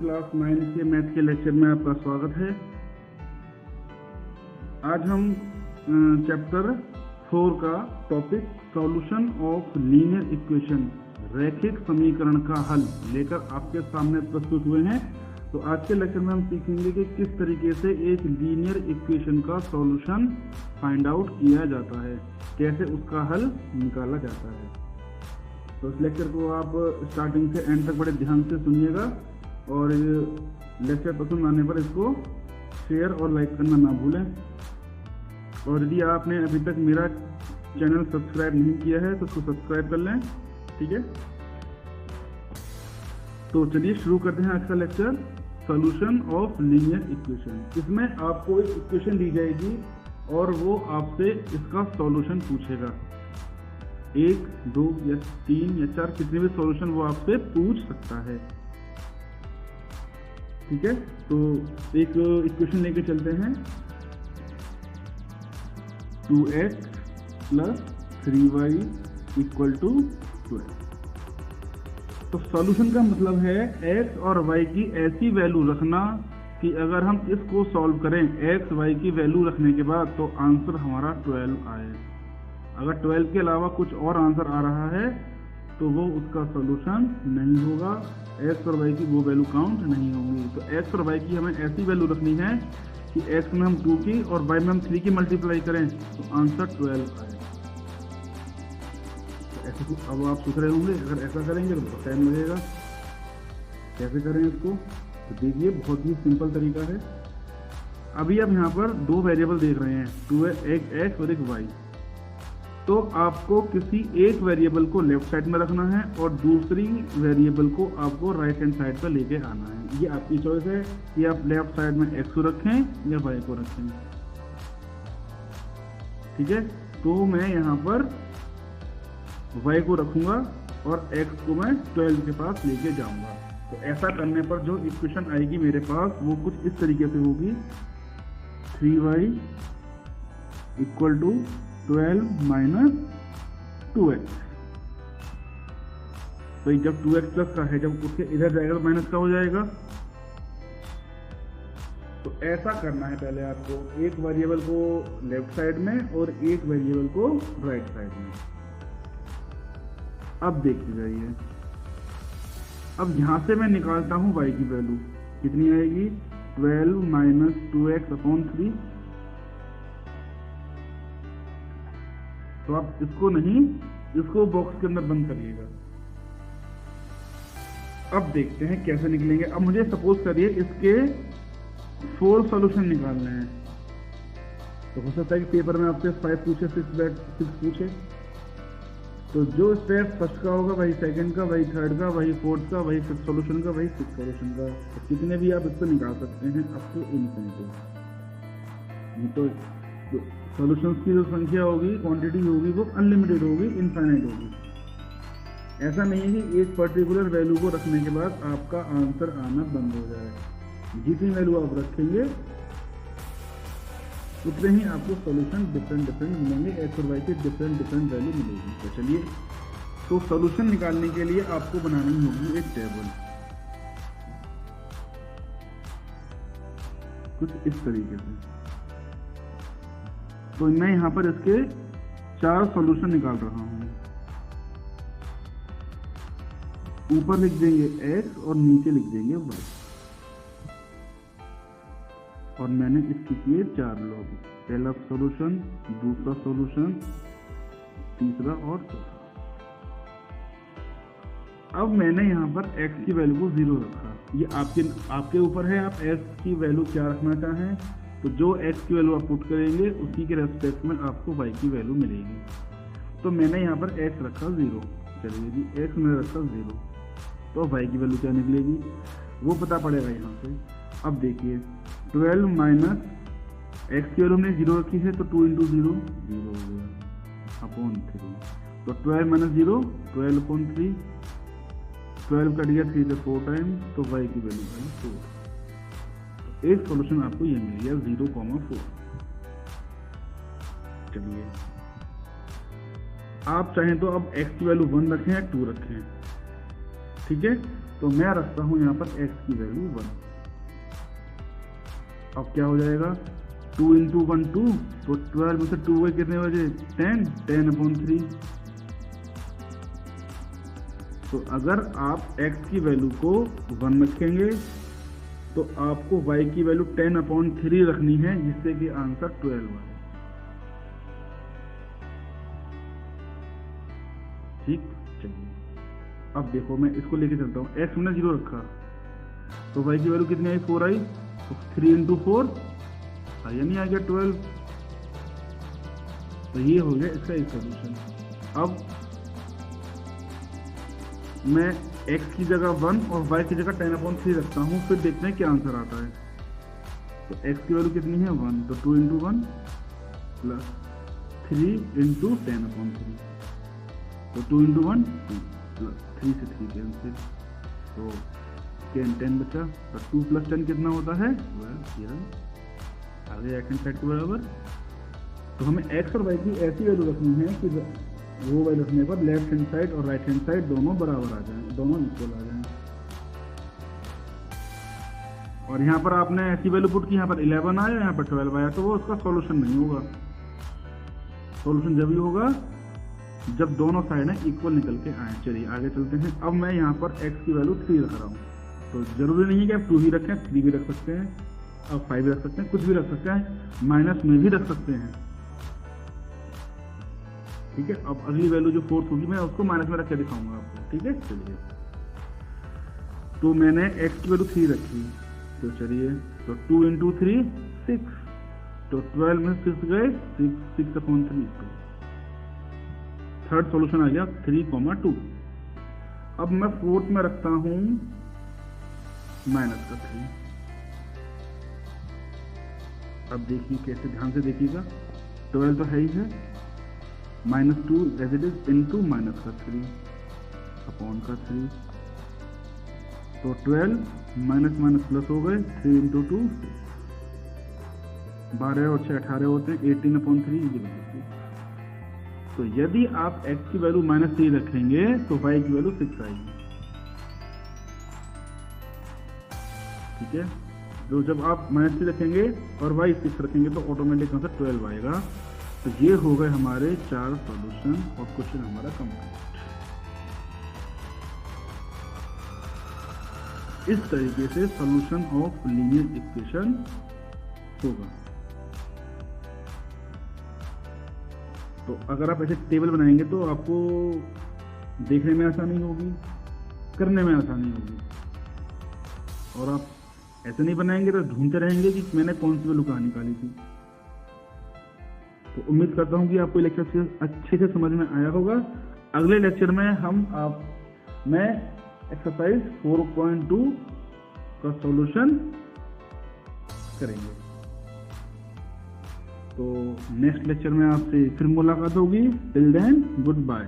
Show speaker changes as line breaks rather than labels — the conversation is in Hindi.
क्लास 9 के मैथ के लेक्चर में आपका स्वागत है। आज हम चैप्टर 4 का topic solution of linear equation, रैखिक समीकरण का हल लेकर आपके सामने प्रस्तुत हुए हैं। तो आज के लेक्चर में हम सीखेंगे कि किस तरीके से एक लीनियर इक्वेशन का सॉल्यूशन फाइंड आउट किया जाता है, कैसे उसका हल निकाला जाता है। तो इस लेक्चर को आप स्टार्टिंग से एंड तक बड़े ध्यान से सुनिएगा और लेक्चर पसंद आने पर इसको शेयर और लाइक करना ना भूलें। और यदि आपने अभी तक मेरा चैनल सब्सक्राइब नहीं किया है तो उसको सब्सक्राइब कर लें, ठीक है। तो चलिए शुरू करते हैं आज का lecture, solution of linear equation. इसमें आपको एक इक्वेशन दी जाएगी और वो आपसे इसका सॉल्यूशन पूछेगा। 1, 2 या 3 या 4 कितने भी सॉल्यूशन वो आपसे पूछ सकता है, ठीक है। तो एक इक्वेशन लेके चलते हैं, 2x + 3y = 12। तो सॉल्यूशन का मतलब है x और y की ऐसी वैल्यू रखना कि अगर हम इसको सॉल्व करें x, y की वैल्यू रखने के बाद तो आंसर हमारा 12 आए। अगर 12 के अलावा कुछ और आंसर आ रहा है तो वो उसका सॉल्यूशन नहीं होगा, x और y की वो वैल्यू काउंट नहीं होंगी। तो x और y की हमें ऐसी वैल्यू रखनी है कि x में हम 2 की और y में हम 3 की मल्टीप्लाई करें तो आंसर 12 आए। तो ऐसे अब आप सोच रहे होंगे अगर ऐसा करेंगे तो बहुत टाइम लगेगा, कैसे करें इसको। तो देखिए बहुत ही सिंपल तरीका है। अभी आप यहाँ पर 2 वेरिएबल देख रहे हैं, 2 एक x और एक y। तो आपको किसी एक वेरिएबल को लेफ्ट साइड में रखना है और दूसरी वेरिएबल को आपको राइट हैंड साइड पर लेके आना है। ये आपकी चॉइस है कि आप लेफ्ट साइड में x को रखें या y को रखें, ठीक है। तो मैं यहाँ पर y को रखूंगा और x को मैं 12 के पास लेके जाऊंगा। तो ऐसा करने पर जो इक्वेशन आएगी मेरे पास वो कुछ इस तरीके से होगी, 3y = 12 - 2x। तो जब 2x प्लस का है, जब उसके इधर जाएगा तो माइनस का हो जाएगा। तो ऐसा करना है पहले आपको, एक वेरिएबल को लेफ्ट साइड में और एक वेरिएबल को राइट साइड में। अब देखिए जाइए, अब यहां से मैं निकालता हूं y की वैल्यू कितनी आएगी, 12 - 2x/3। तो आप इसको नहीं, इसको बॉक्स के अंदर बंद करिएगा। अब देखते हैं कैसे निकलेंगे। अब मुझे सपोज करिए इसके 4 सॉल्यूशन निकालने हैं। तो हो सकता है कि पेपर में आपसे 5 पूछे, 6 पूछे। तो जो स्टेप फर्स्ट का होगा वही सेकंड का, वही थर्ड का, वही फोर्थ का, वही 5th सॉल्यूशन का, वही 6th सॉल्यूशन का। तो कितने भी आप इसको निकाल सकते हैं अप टू इनफिनिटी। तो सॉल्यूशंस की जो संख्या होगी, क्वांटिटी होगी, वो अनलिमिटेड होगी, इनफाइनाइट होगी। ऐसा नहीं है कि एक पर्टिकुलर वैल्यू को रखने के बाद आपका आंसर आना बंद हो जाए। जितनी वैल्यू आप रखेंगे उतने ही आपको सॉल्यूशन डिफरेंट मिलेंगे, x और y के डिफरेंट वैल्यू मिलेगी। तो चलिए, तो सॉल्यूशन निकालने के लिए आपको बनानी होगी एक टेबल कुछ इस तरीके से। तो मैं यहाँ पर इसके 4 सॉल्यूशन निकाल रहा हूँ। ऊपर लिख देंगे x और नीचे लिख देंगे y। और मैंने इसके किए 4 लोग, पहला सॉल्यूशन, दूसरा सॉल्यूशन, तीसरा और चौथा। अब मैंने यहाँ पर x की वैल्यू को 0 रखा। ये आपके ऊपर है, आप x की वैल्यू क्या रखना चाहें। तो जो x की वैल्यू आप पुट करेंगे उसी के रेस्पेक्ट में आपको y की वैल्यू मिलेगी। तो मैंने यहाँ पर x रखा 0। चलिए जी, x मैंने रखा 0, तो y की वैल्यू क्या निकलेगी वो पता पड़ेगा यहाँ से। अब देखिए 12 माइनस x की वैल्यू हमने 0 रखी है, तो 2 × 0 0 हो गया अपॉन 3। तो 12 - 0 12/3, 12 कट गया 3 से 4 टाइम्स, तो y की वैल्यू है 4। एक सॉल्यूशन आपको ये मिल गया 0,4। चलिए, आप चाहें तो अब x की वैल्यू 1 रखें या 2 रखें, ठीक है। तो मैं रखता हूँ यहाँ पर x की वैल्यू 1। अब क्या हो जाएगा, 2 इंटू 1 2, तो 12 में से 2 गए कितने बजे, 10/3। तो अगर आप x की वैल्यू को 1 रखेंगे तो आपको y की वैल्यू 10/3 रखनी है, जिससे कि आंसर 12 आए। ठीक, चलिए अब देखो मैं इसको लेके चलता हूँ। x मैंने 0 रखा तो y की वैल्यू कितनी आई, 4 आई। तो 3 इंटू 4 आया, नहीं आ गया 12। तो ये हो गया इसका एक सोल्यूशन। अब मैं x की जगह 1 और y की जगह 10/3 रखता हूँ, फिर देखते हैं क्या आंसर आता है। तो x की वैल्यू कितनी है, 1, तो 2 इंटू 1 प्लस 3 इंटू 10/3। तो 2 इंटू 1 2 प्लस 3 से 3 कैंसिल, तो 10 बचा। तो 2 प्लस 10 कितना होता है, 12। आगे राइट हैंड साइड के बराबर। तो हमें x और y की ऐसी वैल्यू रखनी है कि वो वैल्यू रखने पर लेफ्ट हैंड साइड और राइट हैंड साइड दोनों बराबर आ जाएं, दोनों इक्वल आ जाएं। और यहाँ पर आपने ऐसी वैल्यू पुट की, यहाँ पर 11 आया, यहाँ पर 12 आया, तो वो उसका सॉल्यूशन नहीं होगा। सॉल्यूशन जब ही होगा जब दोनों साइड इक्वल निकल के आए। चलिए आगे चलते हैं। अब मैं यहाँ पर x की वैल्यू 3 रख रहा हूँ। तो जरूरी नहीं है कि आप 2 ही रखें, 3 भी रख सकते हैं, आप 5 भी रख सकते हैं, कुछ भी रख सकते हैं, माइनस में भी रख सकते हैं। ठीक है, अब अगली वैल्यू जो 4 होगी मैं उसको माइनस में रख के दिखाऊंगा आपको। ठीक है, चलिए तो मैंने x की वैल्यू 3 रखी, तो चलिए तो 2 इंटू 3 6, तो 12 में 6 गए, 6/3। थर्ड सॉल्यूशन आ गया 3,2। अब मैं फोर्थ में रखता हूं माइनस का 3। अब देखिए कैसे, ध्यान से देखिएगा, 12 तो है ही है, -2 as it is into minus का 3 अपॉन का 3। तो 12 माइनस माइनस प्लस हो गए, 3 इंटू 2 12 और 6 18 होते हैं, 18/3। तो यदि आप x की वैल्यू -3 रखेंगे तो y की वैल्यू 6 आएगी। ठीक है, तो जब आप -3 रखेंगे और y 6 रखेंगे तो ऑटोमेटिक आंसर 12 आएगा। तो ये हो गए हमारे 4 सॉल्यूशन और क्वेश्चन हमारा कंप्लीट। इस तरीके से सॉल्यूशन ऑफ लीनियर इक्वेशन होगा। तो अगर आप ऐसे टेबल बनाएंगे तो आपको देखने में आसानी होगी, करने में आसानी होगी। और आप ऐसे नहीं बनाएंगे तो ढूंढते रहेंगे कि मैंने कौन सी वैल्यू कहाँ निकाली थी। तो उम्मीद करता हूँ कि आपको लेक्चर अच्छे से समझ में आया होगा। अगले लेक्चर में मैं एक्सरसाइज 4.2 का सॉल्यूशन करेंगे। तो नेक्स्ट लेक्चर में आपसे फिर मुलाकात होगी। Till then good bye.